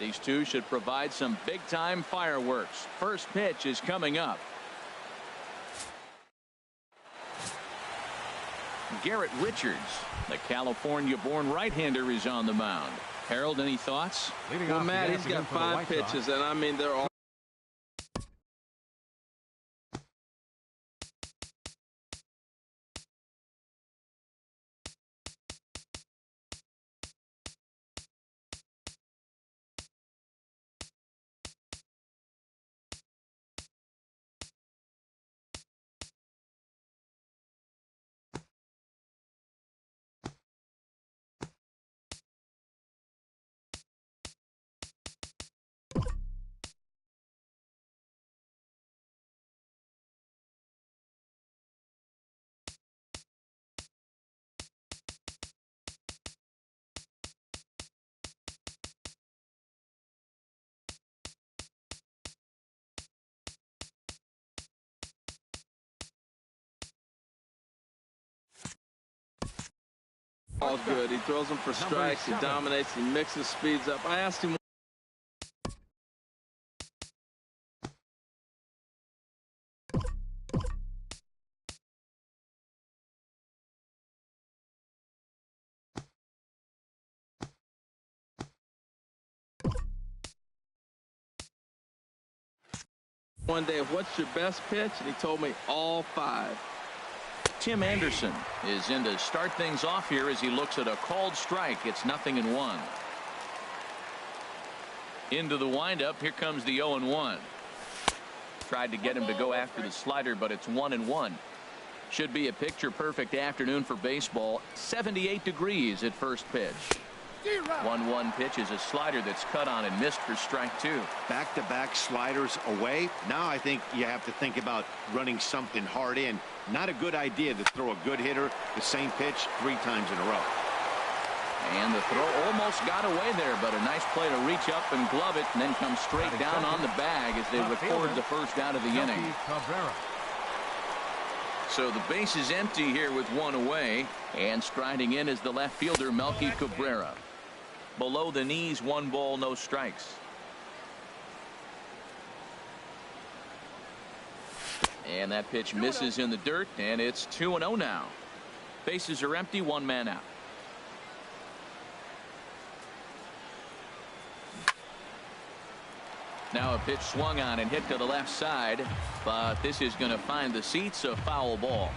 These two should provide some big-time fireworks. First pitch is coming up. Garrett Richards, the California-born right-hander, is on the mound. Harold, any thoughts? Well, Matt, he's got 5 pitches, and I mean, they're all. All good. He throws them for strikes. He dominates. He mixes speeds up. I asked him. One day, what's your best pitch? And he told me all 5. Tim Anderson is in to start things off here as he looks at a called strike. It's 0-1. Into the windup. Here comes the 0-1. Tried to get him to go after the slider, but it's 1-1. Should be a picture-perfect afternoon for baseball. 78 degrees at first pitch. 1-1 pitch is a slider that's cut on and missed for strike 2. Back-to-back sliders away. Now I think you have to think about running something hard in. Not a good idea to throw a good hitter the same pitch 3 times in a row. And the throw almost got away there, but a nice play to reach up and glove it and then come straight down on the bag as they record the first out of the inning. So the base is empty here with 1 away, and striding in is the left fielder Melky Cabrera. Below the knees, 1 ball, no strikes. And that pitch misses in the dirt, and it's 2-0 now. Bases are empty, 1 man out. Now a pitch swung on and hit to the left side, but this is going to find the seats, a foul ball.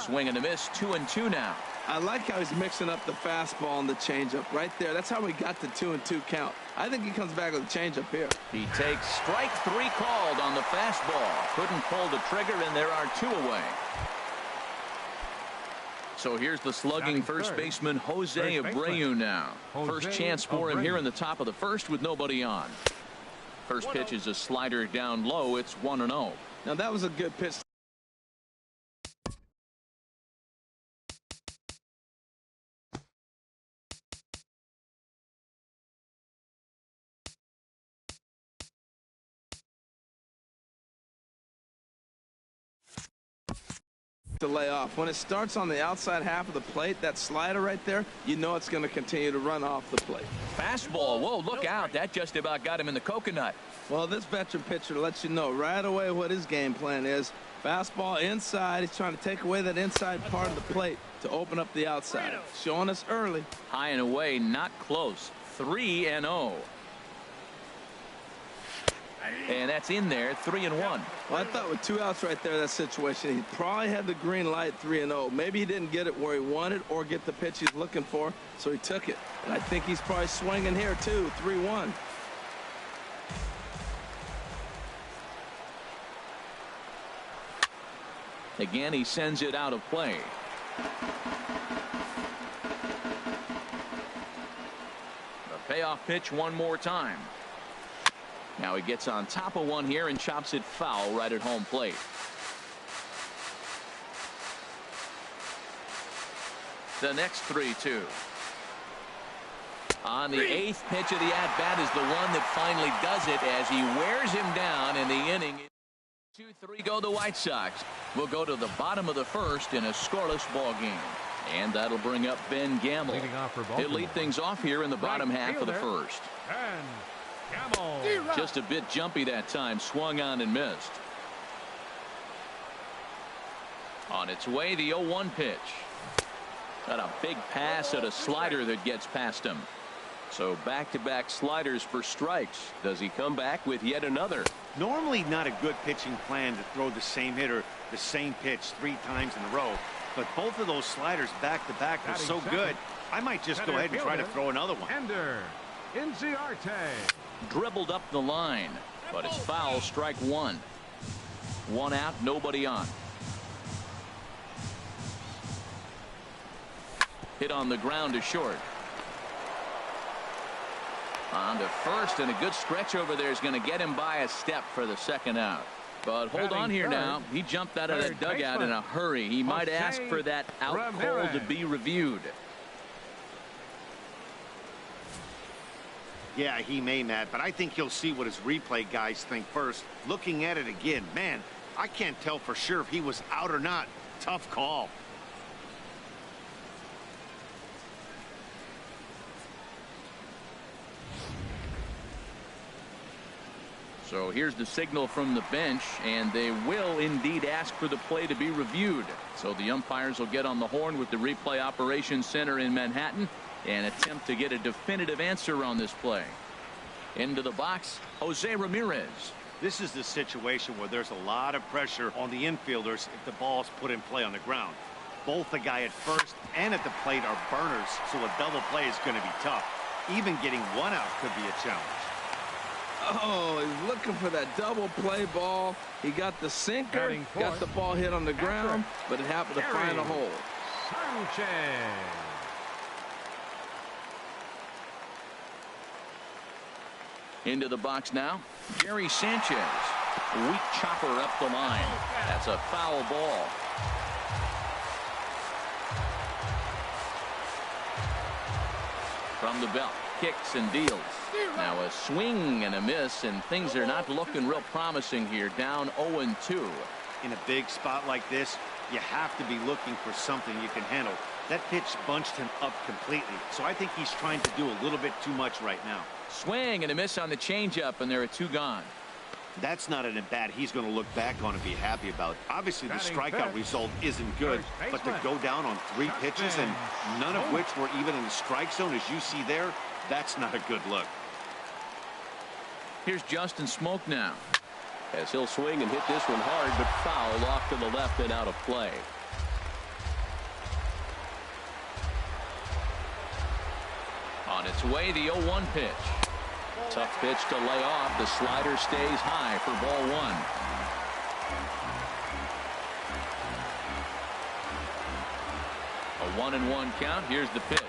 Swing and a miss, 2-2 now. I like how he's mixing up the fastball and the changeup right there. That's how we got the 2-2 count. I think he comes back with a changeup here. He takes strike 3 called on the fastball. Couldn't pull the trigger, and there are 2 away. So here's the slugging first baseman Jose Abreu now. First chance for him here in the top of the first with nobody on. First pitch is a slider down low. It's 1-0. Now that was a good pitch. To lay off. When it starts on the outside half of the plate, that slider right there, you know it's going to continue to run off the plate. Fastball. Whoa, look out. That just about got him in the coconut. Well, this veteran pitcher lets you know right away what his game plan is. Fastball inside. He's trying to take away that inside part of the plate to open up the outside. Showing us early. High and away, not close. 3-0. And that's in there, 3-1. Well, I thought with 2 outs right there, that situation, he probably had the green light, 3-0. Maybe he didn't get it where he wanted or get the pitch he's looking for, so he took it. And I think he's probably swinging here, too, 3-1. Again, he sends it out of play. The payoff pitch one more time. Now he gets on top of one here and chops it foul right at home plate. The next 3-2. On the 8th pitch of the at-bat is the one that finally does it as he wears him down in the inning. 2-3 go the White Sox. We'll go to the bottom of the first in a scoreless ball game. And that'll bring up Ben Gamble. Leading off for He'll lead things off here in the bottom half of the first. Ben Gamble. Just a bit jumpy that time. Swung on and missed. On its way, the 0-1 pitch. Got a big pass at a slider that gets past him. So back-to-back sliders for strikes. Does he come back with yet another? Normally not a good pitching plan to throw the same hitter the same pitch 3 times in a row. But both of those sliders back-to-back were so good, I might just go ahead and try to throw another one. Ender Inciarte. Dribbled up the line, but it's foul. Strike one. 1 out, nobody on. Hit on the ground to short. On to first, and a good stretch over there is going to get him by a step for the 2nd out. But hold on here now. He jumped out of that dugout in a hurry. He might ask for that out call to be reviewed. Yeah, he may, Matt, but I think he'll see what his replay guys think first. Looking at it again, man, I can't tell for sure if he was out or not. Tough call. So here's the signal from the bench, and they will indeed ask for the play to be reviewed. So the umpires will get on the horn with the replay operations center in Manhattan and attempt to get a definitive answer on this play. Into the box, Jose Ramirez. This is the situation where there's a lot of pressure on the infielders if the ball's put in play on the ground. Both the guy at first and at the plate are burners, so a double play is going to be tough. Even getting 1 out could be a challenge. Oh, he's looking for that double play ball. He got the sinker, got the ball hit on the ground, but it happened to find a hole. Sanchez. Into the box now, Gary Sanchez. Weak chopper up the line. That's a foul ball. From the belt, kicks and deals. Now a swing and a miss, and things are not looking real promising here. Down 0-2. In a big spot like this, you have to be looking for something you can handle. That pitch bunched him up completely, so I think he's trying to do a little bit too much right now. Swing and a miss on the changeup, and there are 2 gone. That's not an at-bat he's going to look back on and be happy about. Obviously, the strikeout result isn't good, but to go down on 3 pitches and none of which were even in the strike zone, as you see there, that's not a good look. Here's Justin Smoak now, as he'll swing and hit this one hard, but foul off to the left and out of play. On its way, the 0-1 pitch. Tough pitch to lay off. The slider stays high for ball 1. A 1-1 count. Here's the pitch.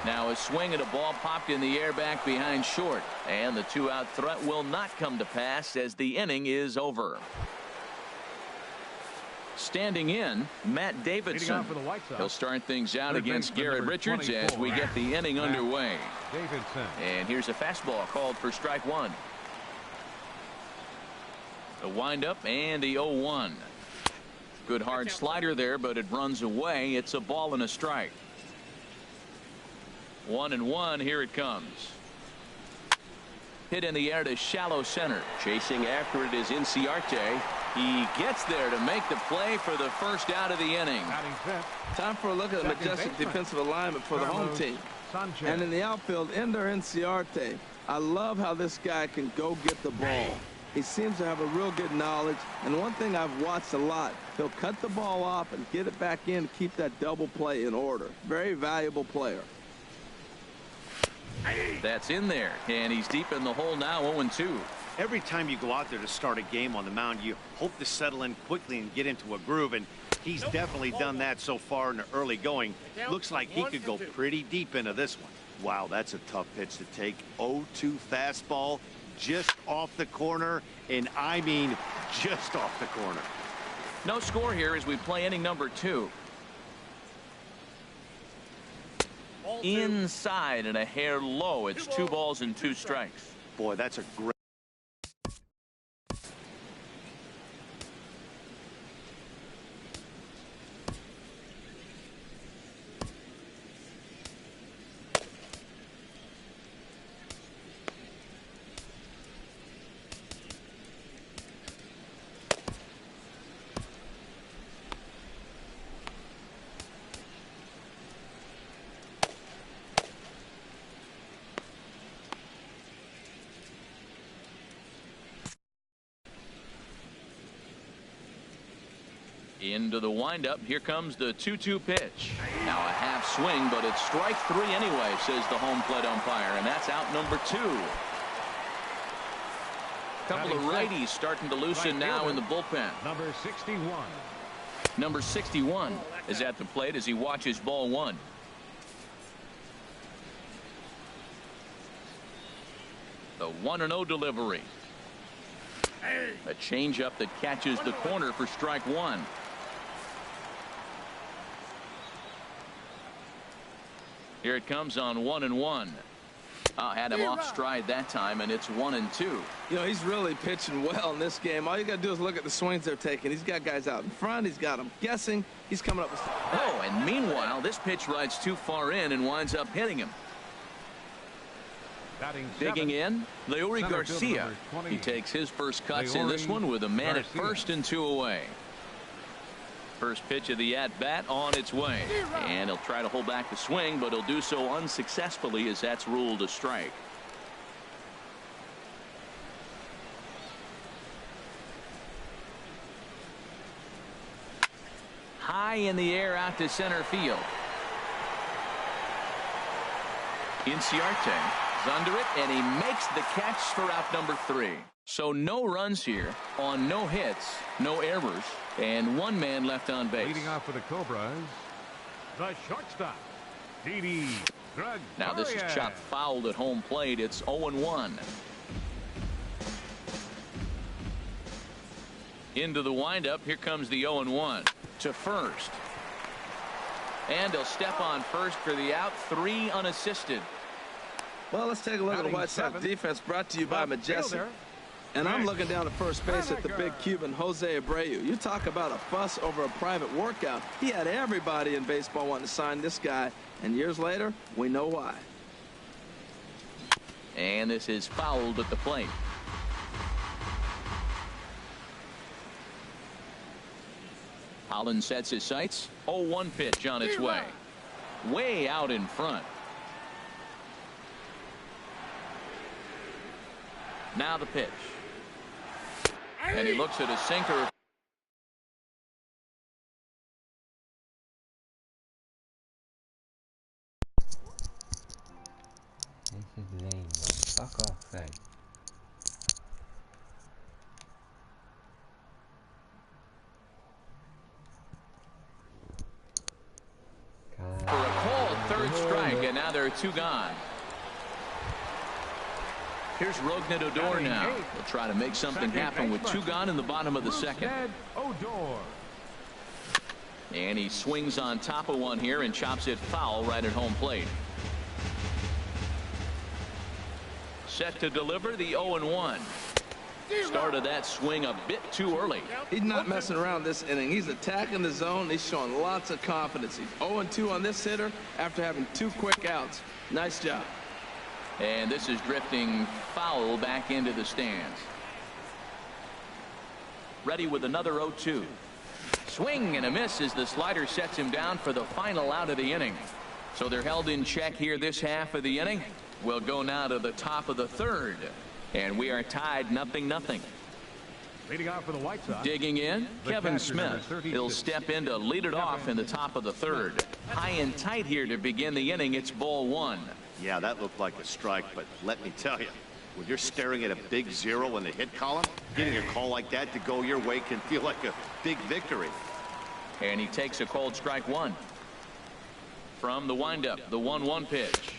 Now a swing at a ball popped in the air back behind short, and the 2-out threat will not come to pass as the inning is over. Standing in, Matt Davidson. He'll start things out against Garrett Richards as we get the inning underway. And here's a fastball called for strike 1. The windup and the 0-1. Good hard slider there, but it runs away. It's a ball and a strike. 1-1. Here it comes. Hit in the air to shallow center. Chasing after it is Inciarte. He gets there to make the play for the 1st out of the inning. Time for a look at the majestic defensive alignment for the home team. And in the outfield, Ender Inciarte. I love how this guy can go get the ball. He seems to have a real good knowledge, and one thing I've watched a lot, he'll cut the ball off and get it back in to keep that double play in order. Very valuable player. That's in there, and he's deep in the hole now. 0-2. Every time you go out there to start a game on the mound, you hope to settle in quickly and get into a groove, and he's definitely done that so far in the early going. Looks like he could go pretty deep into this one. Wow, that's a tough pitch to take. 0-2 fastball just off the corner, and I mean just off the corner. No score here as we play inning number 2. Inside and a hair low. It's 2 balls and 2 strikes. Boy, that's a great. Into the windup. Here comes the 2-2 pitch. Now a half swing, but it's strike 3 anyway, says the home plate umpire, and that's out number 2. Couple of righties starting to loosen now in the bullpen. Number 61. Number 61 is at the plate as he watches ball 1. The 1-0 delivery. A changeup that catches the corner for strike 1. Here it comes on 1-1. Had him off stride that time, and it's 1-2. You know, he's really pitching well in this game. All you got to do is look at the swings they're taking. He's got guys out in front. He's got them guessing. He's coming up with. Oh, and meanwhile, this pitch rides too far in and winds up hitting him. Digging in, Leury Garcia. He takes his first cuts in this one with a man at first and 2 away. First pitch of the at-bat on its way. And he'll try to hold back the swing, but he'll do so unsuccessfully as that's ruled a strike. High in the air out to center field. Inciarte is under it, and he makes the catch for out number 3. So no runs here on no hits, no errors, and 1 man left on base. Leading off for the Cobras, the shortstop, Didi Gregorius. Now this is chopped fouled at home plate. It's 0-1. Into the windup. Here comes the 0-1 to first. And he'll step on first for the out. 3 unassisted. Well, let's take a look at the White Sox defense, brought to you by Majestic. And I'm looking down at first base at the big Cuban, Jose Abreu. You talk about a fuss over a private workout. He had everybody in baseball wanting to sign this guy. And years later, we know why. And this is fouled at the plate. Holland sets his sights. 0-1 pitch on its way. Way out in front. Now the pitch. And he looks at a sinker. This is lame, man. Fuck off, man. For a called 3rd strike, and now there are 2 gone. Here's Rougned Odor now. He'll try to make something happen with 2 gone in the bottom of the 2nd. And he swings on top of one here and chops it foul right at home plate. Set to deliver the 0-1. Started that swing a bit too early. He's not messing around this inning. He's attacking the zone. He's showing lots of confidence. He's 0-2 on this hitter after having 2 quick outs. Nice job. And this is drifting foul back into the stands. Ready with another 0-2. Swing and a miss as the slider sets him down for the final out of the inning. So they're held in check here this half of the inning. We'll go now to the top of the 3rd. And we are tied 0-0. Leading off for the White Sox. Digging in, Kevin Smith. He'll step in to lead it off in the top of the 3rd. High and tight here to begin the inning. It's ball 1. Yeah, that looked like a strike, but let me tell you, when you're staring at a big 0 in the hit column, getting a call like that to go your way can feel like a big victory. And he takes a called strike 1. From the windup, the 1-1 pitch.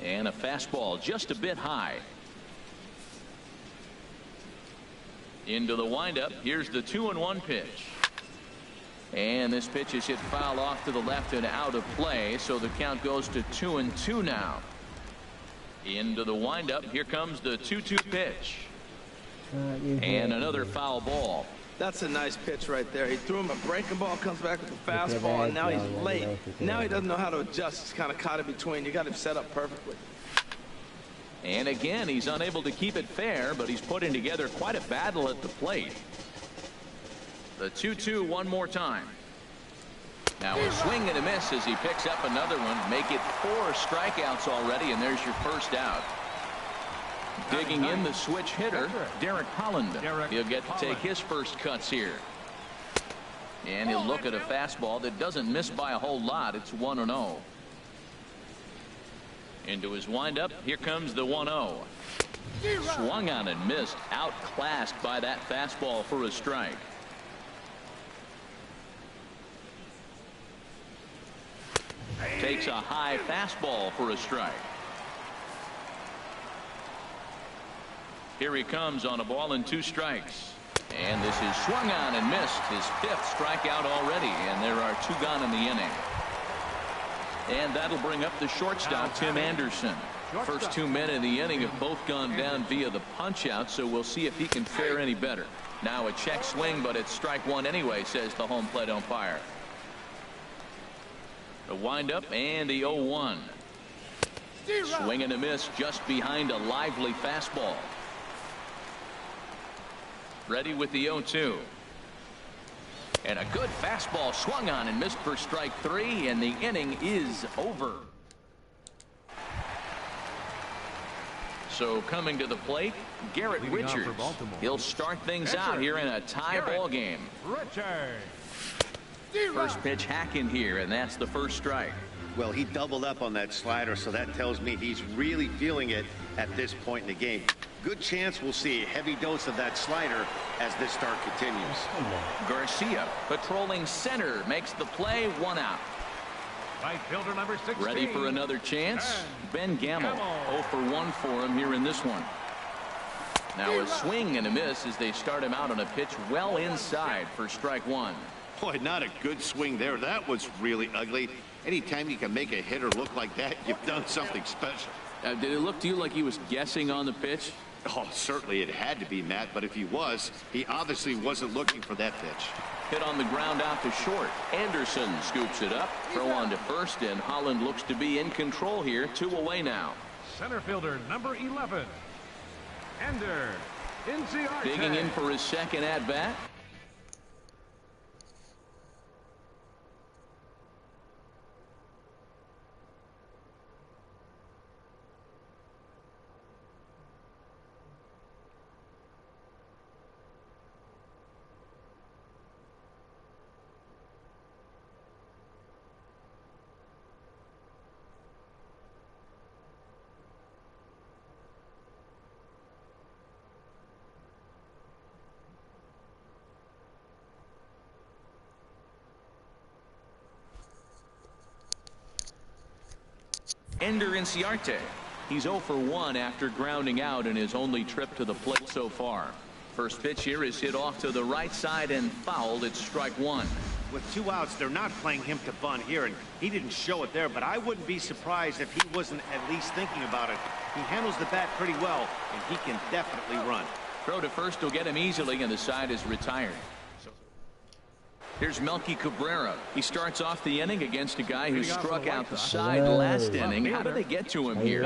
And a fastball just a bit high. Into the windup. Here's the 2-1 pitch. And this pitch is hit foul off to the left and out of play, so the count goes to 2-2 now. Into the windup. Here comes the 2-2 pitch. And another foul ball. That's a nice pitch right there. He threw him a breaking ball, comes back with a fastball, and now he's late. Now he doesn't know how to adjust. He's kind of caught in between. You got him set up perfectly. And again, he's unable to keep it fair, but he's putting together quite a battle at the plate. The 2-2 one more time. Now a swing and a miss as he picks up another one. Make it 4 strikeouts already, and there's your first out. Digging in the switch hitter, Derek Holland. He'll get to take his first cuts here. And he'll look at a fastball that doesn't miss by a whole lot. It's 1-0. Into his windup. Here comes the 1-0. Swung on and missed. Outclassed by that fastball for a strike. Takes a high fastball for a strike. Here he comes on a ball and 2 strikes. And this is swung on and missed. His 5th strikeout already, and there are 2 gone in the inning. And that'll bring up the shortstop, Tim Anderson. First 2 men in the inning have both gone down via the punch out, so we'll see if he can fare any better. Now a check swing, but it's strike 1 anyway, says the home plate umpire. The windup and the 0-1. Swing and a miss just behind a lively fastball. Ready with the 0-2. And a good fastball swung on and missed for strike 3, and the inning is over. So coming to the plate, Garrett Richards. He'll start things out here in a tie ball game. First pitch hacking here, and that's the first strike. Well, he doubled up on that slider, so that tells me he's really feeling it at this point in the game. Good chance we'll see a heavy dose of that slider as this start continues. Garcia patrolling center makes the play, 1 out. Right fielder number 16. Ready for another chance. Ben Gamel 0 for 1 for him here in this one. Now a swing and a miss as they start him out on a pitch well inside for strike 1. Boy, not a good swing there. That was really ugly. Anytime you can make a hitter look like that, you've done something special. Did it look to you like he was guessing on the pitch? Oh, certainly it had to be, Matt, but if he was, he obviously wasn't looking for that pitch. Hit on the ground out to short. Anderson scoops it up. Throw on to first, and Holland looks to be in control here. 2 away now. Center fielder number 11. Ender Inciarte. Digging in for his second at bat. Ender Inciarte. He's 0 for 1 after grounding out in his only trip to the plate so far. First pitch here is hit off to the right side and fouled. It's strike 1. With 2 outs, they're not playing him to bunt here, and he didn't show it there, but I wouldn't be surprised if he wasn't at least thinking about it. He handles the bat pretty well, and he can definitely run. Throw to first will get him easily, and the side is retired. Here's Melky Cabrera. He starts off the inning against a guy who struck out the side last inning. How did they get to him here?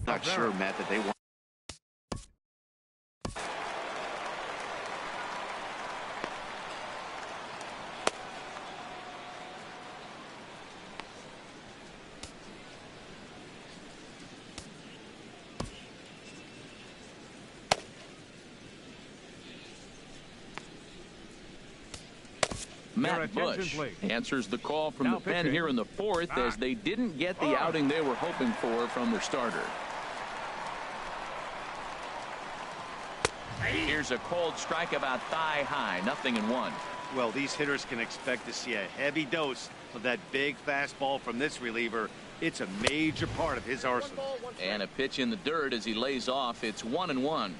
Not sure, Matt, that they want. Matt Bush answers the call from the pen here in the 4th as they didn't get the outing they were hoping for from their starter. Here's a cold strike about thigh high. 0-1. Well, these hitters can expect to see a heavy dose of that big fastball from this reliever. It's a major part of his arsenal. And a pitch in the dirt as he lays off. It's 1-1.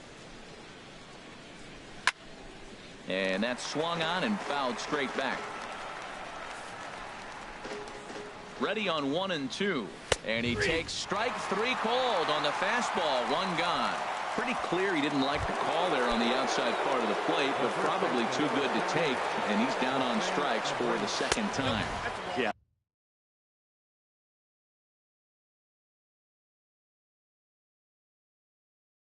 And that's swung on and fouled straight back. Ready on 1-2. And he takes strike 3 called on the fastball. 1 gone. Pretty clear he didn't like the call there on the outside part of the plate, but probably too good to take, and he's down on strikes for the second time. Yeah,